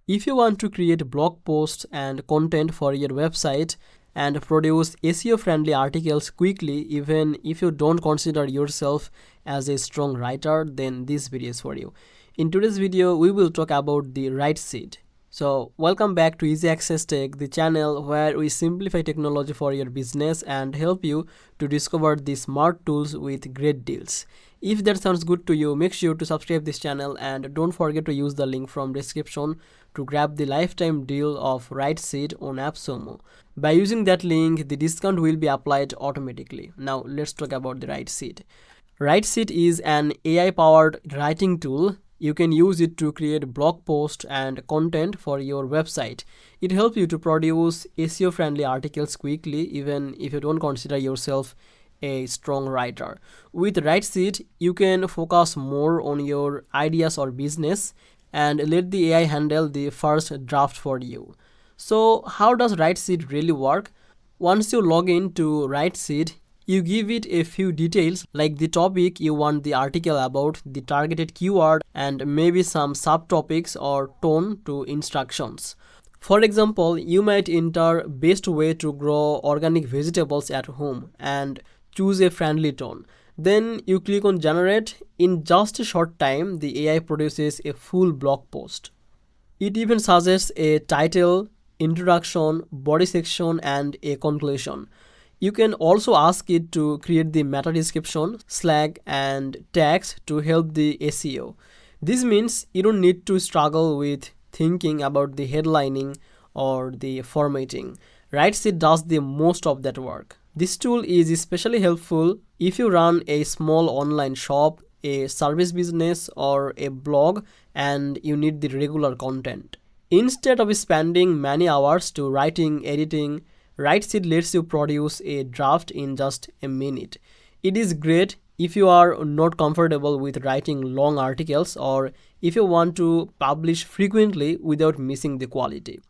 If you want to create blog posts and content for your website and produce SEO friendly articles quickly, even if you don't consider yourself as a strong writer, then this video is for you. In today's video, we will talk about the Writeseed. So welcome back to Easy Access Tech, the channel where we simplify technology for your business and help you to discover the smart tools with great deals. If that sounds good to you, make sure to subscribe this channel and don't forget to use the link from description to grab the lifetime deal of Writeseed on AppSumo. By using that link, the discount will be applied automatically. Now let's talk about the Writeseed. Writeseed is an AI-powered writing tool. You can use it to create blog posts and content for your website. It helps you to produce SEO-friendly articles quickly, even if you don't consider yourself a strong writer. With Writeseed, you can focus more on your ideas or business and let the AI handle the first draft for you. So, how does Writeseed really work? Once you log in to Writeseed, you give it a few details like the topic you want the article about, the targeted keyword, and maybe some subtopics or tone to instructions. For example, you might enter best way to grow organic vegetables at home and choose a friendly tone. Then you click on generate. In just a short time, the AI produces a full blog post. It even suggests a title, introduction, body section, and a conclusion. You can also ask it to create the meta description, slag, and tags to help the SEO. This means you don't need to struggle with thinking about the headlining or the formatting. Writeseed does the most of that work. This tool is especially helpful if you run a small online shop, a service business, or a blog and you need the regular content. Instead of spending many hours to writing, editing, Writeseed lets you produce a draft in just a minute. It is great if you are not comfortable with writing long articles or if you want to publish frequently without missing the quality.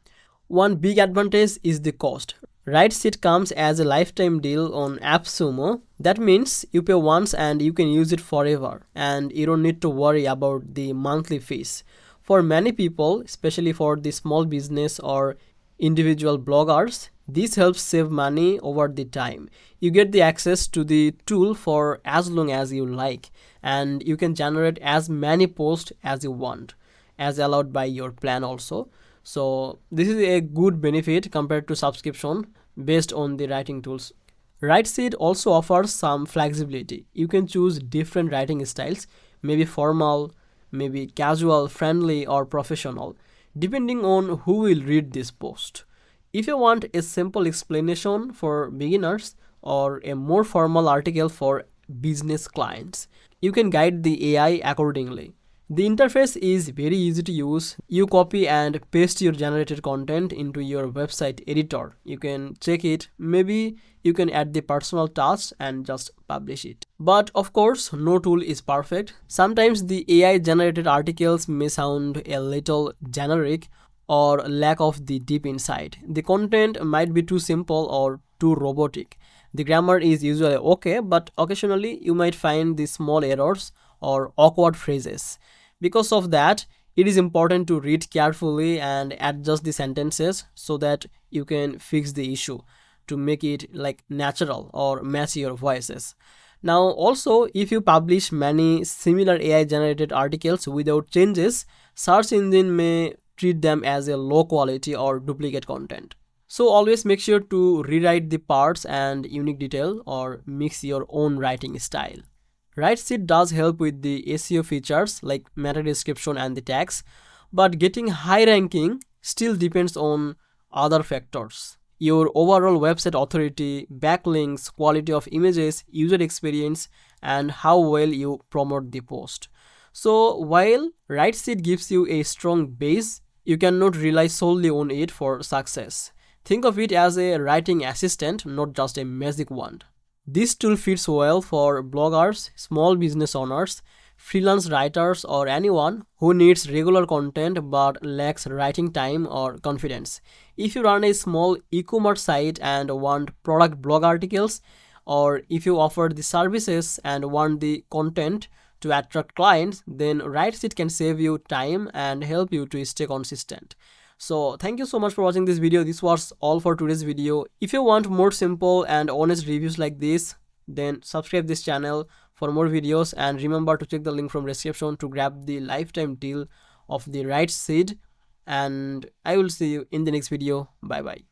One big advantage is the cost. Writeseed comes as a lifetime deal on AppSumo. That means you pay once and you can use it forever, and you don't need to worry about the monthly fees. For many people, especially for the small business or individual bloggers, this helps save money over the time. You get the access to the tool for as long as you like, and you can generate as many posts as you want, as allowed by your plan also. So this is a good benefit compared to subscription based on the writing tools. Writeseed also offers some flexibility. You can choose different writing styles, maybe formal, maybe casual, friendly, or professional, depending on who will read this post. If you want a simple explanation for beginners or a more formal article for business clients, you can guide the AI accordingly. The interface is very easy to use. You copy and paste your generated content into your website editor. You can check it. Maybe you can add the personal touch and just publish it. But of course, no tool is perfect. Sometimes the AI generated articles may sound a little generic or lack of the deep insight. The content might be too simple or too robotic. The grammar is usually okay, but occasionally you might find the small errors or awkward phrases. Because of that, it is important to read carefully and adjust the sentences so that you can fix the issue to make it like natural or match your voices. Now also, if you publish many similar AI generated articles without changes, search engine may treat them as a low quality or duplicate content. So always make sure to rewrite the parts and unique detail or mix your own writing style. Writeseed does help with the SEO features like meta description and the tags, but getting high ranking still depends on other factors. Your overall website authority, backlinks, quality of images, user experience, and how well you promote the post. So while Writeseed gives you a strong base, you cannot rely solely on it for success. Think of it as a writing assistant, not just a magic wand. This tool fits well for bloggers, small business owners, freelance writers, or anyone who needs regular content but lacks writing time or confidence. If you run a small e-commerce site and want product blog articles, or if you offer the services and want the content to attract clients, then Writeseed can save you time and help you to stay consistent. So thank you so much for watching this video. This was all for today's video. If you want more simple and honest reviews like this, then subscribe this channel for more videos, and remember to check the link from description to grab the lifetime deal of the Writeseed. And I will see you in the next video. Bye bye.